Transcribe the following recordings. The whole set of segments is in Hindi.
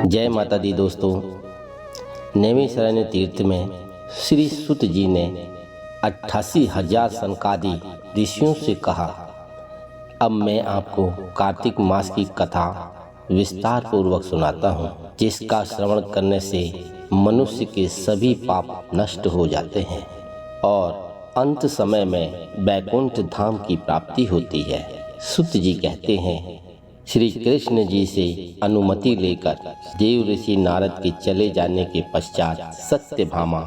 जय माता दी दोस्तों। नैमिषारण्य तीर्थ में श्री सुत जी ने 88,000 सनकादि ऋषियों से कहा, अब मैं आपको कार्तिक मास की कथा विस्तार पूर्वक सुनाता हूँ, जिसका श्रवण करने से मनुष्य के सभी पाप नष्ट हो जाते हैं और अंत समय में वैकुंठ धाम की प्राप्ति होती है। सुत जी कहते हैं, श्री कृष्ण जी से अनुमति लेकर देव ऋषि नारद के चले जाने के पश्चात सत्यभामा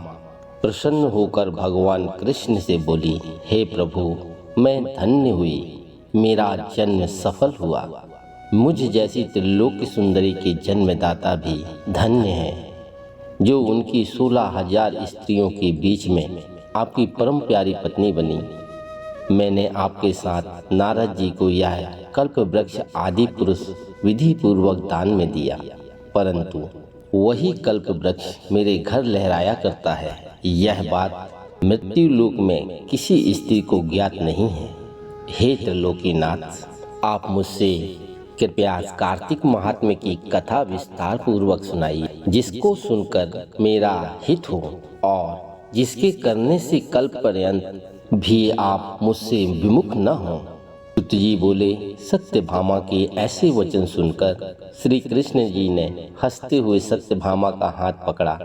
प्रसन्न होकर भगवान कृष्ण से बोली, हे प्रभु, मैं धन्य हुई, मेरा जन्म सफल हुआ। मुझ जैसी त्रिलोक सुंदरी के जन्मदाता भी धन्य है, जो उनकी 16,000 स्त्रियों के बीच में आपकी परम प्यारी पत्नी बनी। मैंने आपके साथ नारद जी को यह कल्प वृक्ष आदि पुरुष विधि पूर्वक दान में दिया, परंतु वही कल्प वृक्ष मेरे घर लहराया करता है। यह बात मृत्यु लोक में किसी स्त्री को ज्ञात नहीं है। हे त्रिलोकीनाथ, आप मुझसे कृपया कार्तिक महात्म्य की कथा विस्तार पूर्वक सुनाइए, जिसको सुनकर मेरा हित हो और जिसके करने से कल्प पर्यंत भी आप मुझसे विमुख न हो। सुत जी बोले, सत्यभामा के ऐसे वचन सुनकर श्री कृष्ण जी ने हंसते हुए सत्यभामा का हाथ पकड़ा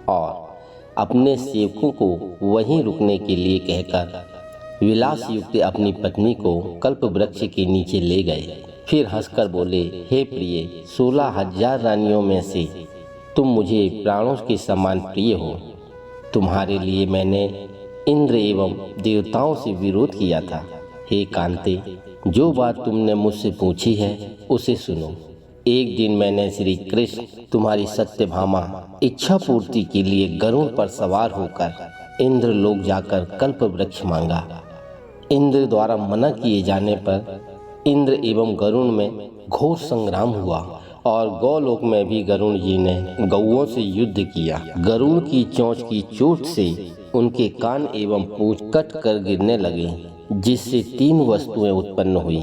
और अपने सेवकों को वहीं रुकने के लिए कहकर विलास युक्त अपनी पत्नी को कल्प वृक्ष के नीचे ले गए। फिर हंसकर बोले, हे प्रिय, 16,000 रानियों में से तुम मुझे प्राणों के समान प्रिय हो। तुम्हारे लिए मैंने इंद्र एवं देवताओं से विरोध किया था। हे कांते, जो बात तुमने मुझसे पूछी है उसे सुनो। एक दिन मैंने श्री कृष्ण तुम्हारी सत्यभामा इच्छा पूर्ति के लिए गरुड़ पर सवार होकर इंद्र लोक जाकर कल्प वृक्ष मांगा। इंद्र द्वारा मना किए जाने पर इंद्र एवं गरुड़ में घोर संग्राम हुआ और गौलोक में भी गरुड़ जी ने गौओं से युद्ध किया। गरुड़ की चोंच की चोट से उनके कान एवं पूंछ कट कर गिरने लगे, जिससे 3 वस्तुएं उत्पन्न हुई।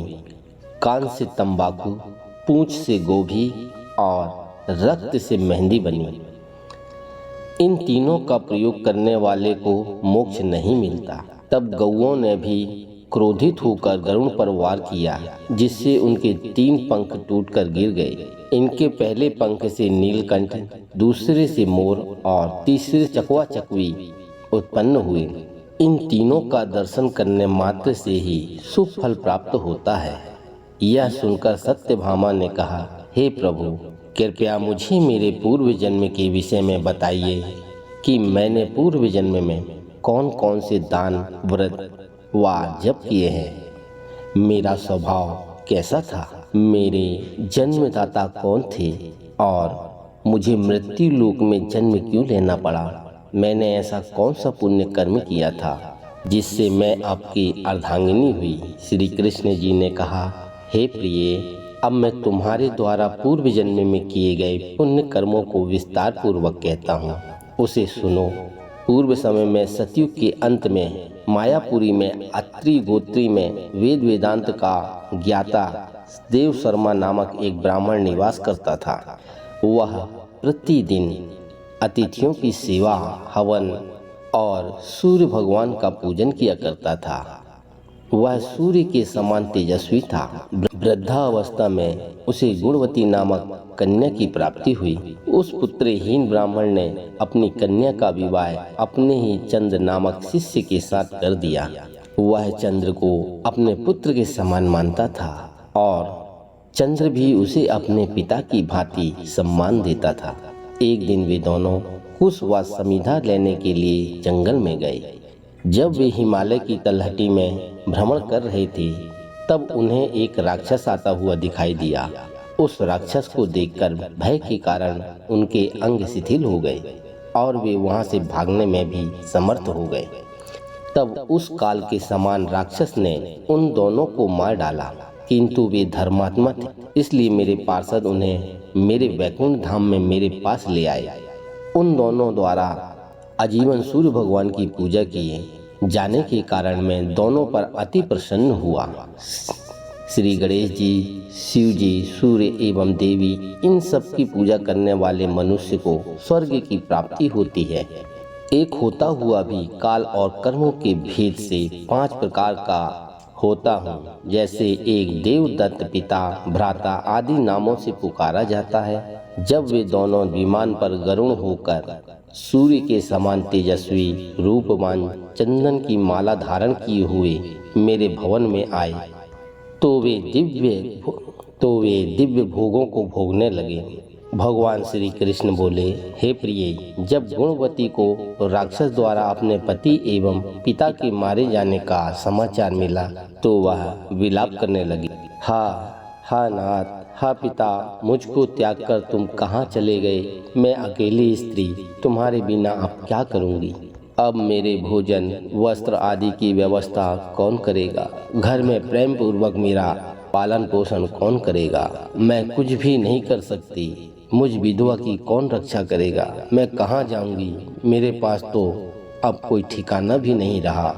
कान से तंबाकू, पूंछ से गोभी और रक्त से मेहंदी बनी। इन तीनों का प्रयोग करने वाले को मोक्ष नहीं मिलता। तब गौओं ने भी क्रोधित होकर गरुड़ पर वार किया, जिससे उनके 3 पंख टूटकर गिर गए। इनके पहले पंख से नीलकंठ, दूसरे से मोर और तीसरे चकवा चकवी उत्पन्न हुए। इन तीनों का दर्शन करने मात्र से ही शुभ फल प्राप्त होता है। यह सुनकर सत्यभामा ने कहा, हे प्रभु, कृपया मुझे मेरे पूर्व जन्म के विषय में बताइए कि मैंने पूर्व जन्म में कौन कौन से दान, व्रत व जप किए हैं। मेरा स्वभाव कैसा था, मेरे जन्मदाता कौन थे और मुझे मृत्यु लोक में जन्म क्यों लेना पड़ा। मैंने ऐसा कौन सा पुण्य कर्म किया था जिससे मैं आपकी अर्धांगिनी हुई। श्री कृष्ण जी ने कहा, हे प्रिय, अब मैं तुम्हारे द्वारा पूर्व जन्म में किए गए पुण्य कर्मों को विस्तार पूर्वक कहता हूँ, उसे सुनो। पूर्व समय में सतयुग के अंत में मायापुरी में अत्रि गोत्री में वेद वेदांत का ज्ञाता देव शर्मा नामक एक ब्राह्मण निवास करता था। वह प्रतिदिन अतिथियों की सेवा, हवन और सूर्य भगवान का पूजन किया करता था। वह सूर्य के समान तेजस्वी था। वृद्धावस्था में उसे गुणवती नामक कन्या की प्राप्ति हुई। उस पुत्रहीन ब्राह्मण ने अपनी कन्या का विवाह अपने ही चंद्र नामक शिष्य के साथ कर दिया। वह चंद्र को अपने पुत्र के समान मानता था और चंद्र भी उसे अपने पिता की भांति सम्मान देता था। एक दिन वे दोनों कुश व समिधा लेने के लिए जंगल में गए। जब वे हिमालय की तलहटी में भ्रमण कर रहे थे, तब उन्हें एक राक्षस आता हुआ दिखाई दिया। उस राक्षस को देखकर भय के कारण उनके अंग शिथिल हो गए और वे वहां से भागने में भी समर्थ हो गए। तब उस काल के समान राक्षस ने उन दोनों को मार डाला, किंतु वे धर्मात्मा थे, इसलिए मेरे पार्षद उन्हें मेरे वैकुंठ धाम में मेरे पास ले आए। उन दोनों द्वारा आजीवन सूर्य भगवान की पूजा किए जाने के कारण मैं दोनों पर अति प्रसन्न हुआ। श्री गणेश जी, शिव जी, सूर्य एवं देवी, इन सब की पूजा करने वाले मनुष्य को स्वर्ग की प्राप्ति होती है। एक होता हुआ भी काल और कर्मों के भेद से 5 प्रकार का होता हूँ। जैसे एक देवदत्त, पिता, भ्राता आदि नामों से पुकारा जाता है। जब वे दोनों विमान पर गरुड़ होकर सूर्य के समान तेजस्वी, रूपवान, चंदन की माला धारण किए हुए मेरे भवन में आए तो वे दिव्य भोगों को भोगने लगे। भगवान श्री कृष्ण बोले, हे प्रिय, जब गुणवती को राक्षस द्वारा अपने पति एवं पिता के मारे जाने का समाचार मिला तो वह विलाप करने लगी। हा नाथ, हा पिता, मुझको त्याग कर तुम कहाँ चले गए? मैं अकेली स्त्री तुम्हारे बिना अब क्या करूँगी? अब मेरे भोजन, वस्त्र आदि की व्यवस्था कौन करेगा? घर में प्रेम पूर्वक मेरा पालन पोषण कौन करेगा? मैं कुछ भी नहीं कर सकती। मुझ विधवा की कौन रक्षा करेगा? मैं कहाँ जाऊंगी? मेरे पास तो अब कोई ठिकाना भी नहीं रहा।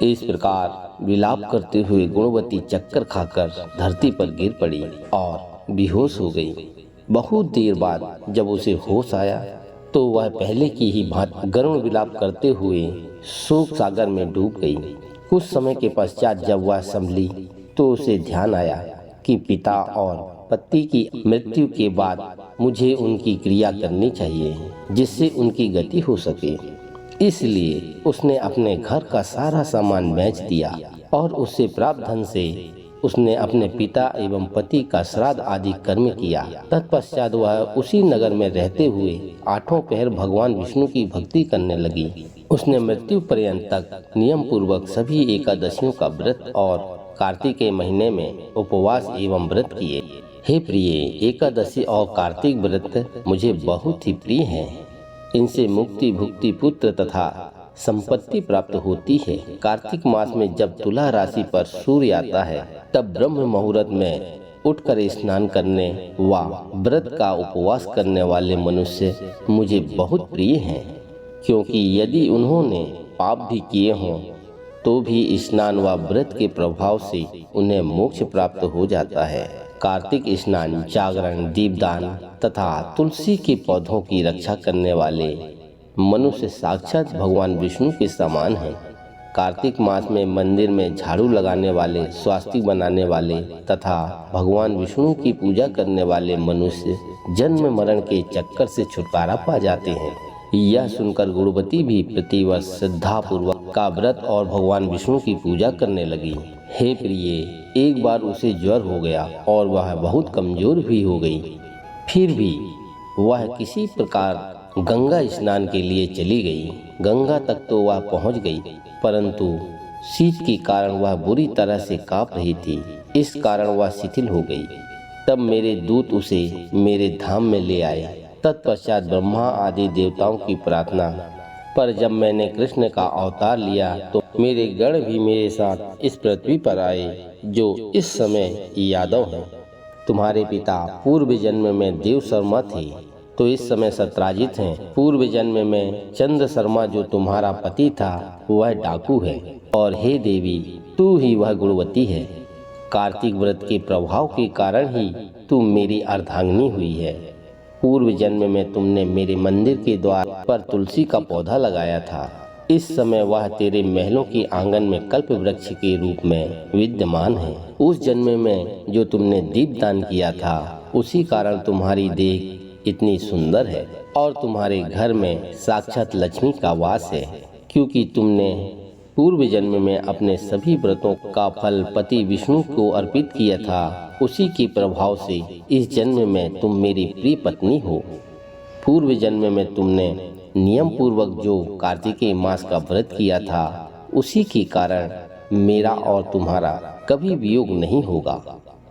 इस प्रकार विलाप करते हुए गुणवती चक्कर खाकर धरती पर गिर पड़ी और बेहोश हो गई। बहुत देर बाद जब उसे होश आया तो वह पहले की ही भांति गरुड़ विलाप करते हुए शोक सागर में डूब गई। कुछ समय के पश्चात जब वह संभली तो उसे ध्यान आया कि पिता और पति की मृत्यु के बाद मुझे उनकी क्रिया करनी चाहिए जिससे उनकी गति हो सके। इसलिए उसने अपने घर का सारा सामान बेच दिया और उससे प्राप्त धन से उसने अपने पिता एवं पति का श्राद्ध आदि कर्म किया। तत्पश्चात वह उसी नगर में रहते हुए 8 पहर भगवान विष्णु की भक्ति करने लगी। उसने मृत्यु पर्यंत तक नियम पूर्वक सभी एकादशियों का व्रत और कार्तिक के महीने में उपवास एवं व्रत किए। हे प्रिय, एकादशी और कार्तिक व्रत मुझे बहुत ही प्रिय हैं। इनसे मुक्ति, भुक्ति, पुत्र तथा संपत्ति प्राप्त होती है। कार्तिक मास में जब तुला राशि पर सूर्य आता है तब ब्रह्म मुहूर्त में उठकर स्नान करने व व्रत का उपवास करने वाले मनुष्य मुझे बहुत प्रिय हैं, क्योंकि यदि उन्होंने पाप भी किए हों तो भी स्नान व व्रत के प्रभाव से उन्हें मोक्ष प्राप्त हो जाता है। कार्तिक स्नान, जागरण, दीपदान तथा तुलसी के पौधों की रक्षा करने वाले मनुष्य साक्षात भगवान विष्णु के समान हैं। कार्तिक मास में मंदिर में झाड़ू लगाने वाले, स्वास्तिक बनाने वाले तथा भगवान विष्णु की पूजा करने वाले मनुष्य जन्म मरण के चक्कर से छुटकारा पा जाते हैं। यह सुनकर गुणवती भी प्रतिवर्ष श्रद्धा पूर्वक का व्रत और भगवान विष्णु की पूजा करने लगी। हे प्रिय, एक बार उसे ज्वर हो गया और वह बहुत कमजोर भी हो गई। फिर भी वह किसी प्रकार गंगा स्नान के लिए चली गई। गंगा तक तो वह पहुंच गई, परंतु शीत के कारण वह बुरी तरह से कांप रही थी। इस कारण वह शिथिल हो गई। तब मेरे दूत उसे मेरे धाम में ले आए। तत्पश्चात ब्रह्मा आदि देवताओं की प्रार्थना पर जब मैंने कृष्ण का अवतार लिया तो मेरे गण भी मेरे साथ इस पृथ्वी पर आए, जो इस समय यादव हैं। तुम्हारे पिता पूर्व जन्म में देव शर्मा थे तो इस समय सत्राजित हैं। पूर्व जन्म में चंद्र शर्मा जो तुम्हारा पति था वह डाकू है, और हे देवी, तू ही वह गुणवती है। कार्तिक व्रत के प्रभाव के कारण ही तू मेरी अर्धांगिनी हुई है। पूर्व जन्म में तुमने मेरे मंदिर के द्वार पर तुलसी का पौधा लगाया था। इस समय वह तेरे महलों के आंगन में कल्प वृक्ष के रूप में विद्यमान है। उस जन्म में जो तुमने दीपदान किया था उसी कारण तुम्हारी देह इतनी सुंदर है और तुम्हारे घर में साक्षात लक्ष्मी का वास है, क्योंकि तुमने पूर्व जन्म में अपने सभी व्रतों का फल पति विष्णु को अर्पित किया था। उसी के प्रभाव से इस जन्म में तुम मेरी प्रिय पत्नी हो। पूर्व जन्म में तुमने नियम पूर्वक जो कार्तिकेय मास का व्रत किया था उसी के कारण मेरा और तुम्हारा कभी वियोग नहीं होगा।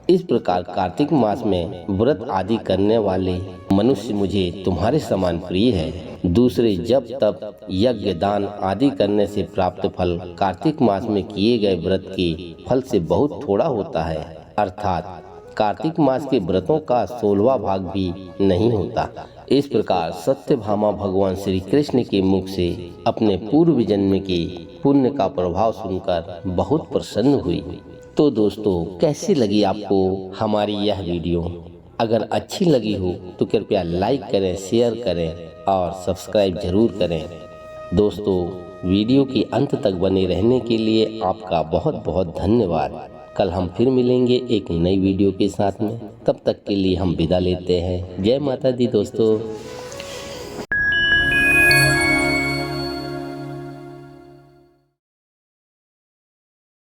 इस प्रकार कार्तिक मास में व्रत आदि करने वाले मनुष्य मुझे तुम्हारे समान प्रिय है। दूसरे जप तप यज्ञ दान आदि करने से प्राप्त फल कार्तिक मास में किए गए व्रत के फल से बहुत थोड़ा होता है, अर्थात कार्तिक मास के व्रतों का 16वां भाग भी नहीं होता। इस प्रकार सत्यभामा भगवान श्री कृष्ण के मुख से अपने पूर्व जन्म के पुण्य का प्रभाव सुनकर बहुत प्रसन्न हुई। तो दोस्तों, कैसी लगी आपको हमारी यह वीडियो? अगर अच्छी लगी हो तो कृपया लाइक करें, शेयर करें और सब्सक्राइब जरूर करें। दोस्तों, वीडियो के अंत तक बने रहने के लिए आपका बहुत बहुत धन्यवाद। कल हम फिर मिलेंगे एक नई वीडियो के साथ में। तब तक के लिए हम विदा लेते हैं। जय माता दी दोस्तों।